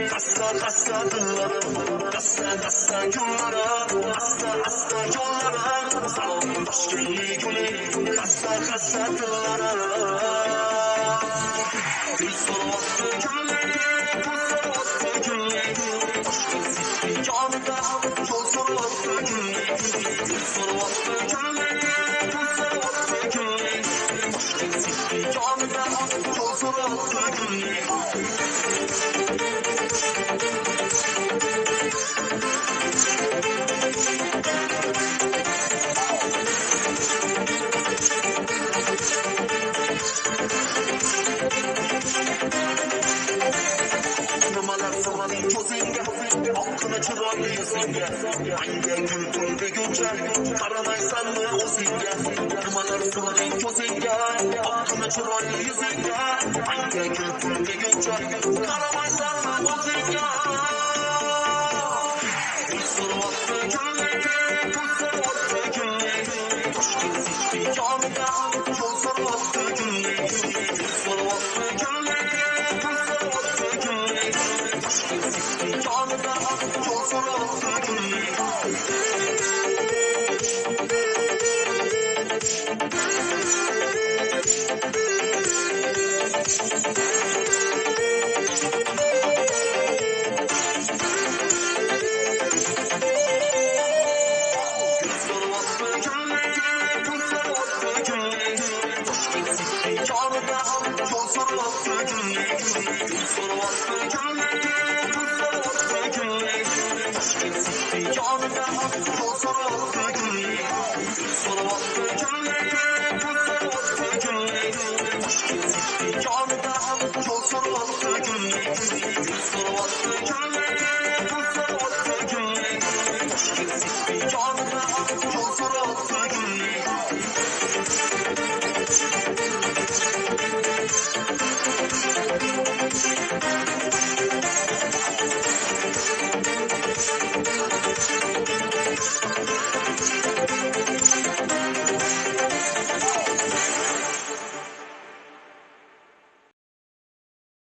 Kassa dillarim, kassa yo'llarim, asta yo'llarim, salom toshkentli guli, kassa dillarim. Gul so'rabdi gulli, Toshkent City yonida yo'l so'rabdi gulli, gul so'rabdi gulli, Toshkent City yonida yo'l so'rabdi gulli. Oqqina chiroyli yuzingga, manga gul to'ldiguncha qaramaysanmi o'zingga? Nimalar so'rading ko'zingga, oqqina chiroyli yuzingga, manga gul to'ldiguncha qaramaysanmi o'zingga? Gul so'rabdi gulli, Toshkent City yonida yo'l so'rabdi gulli, gul so'rabdi gulli, Toshkent City yonida yo'l so'rabdi gulli. Toshkent City yonida yo'l so'rabdi gulli,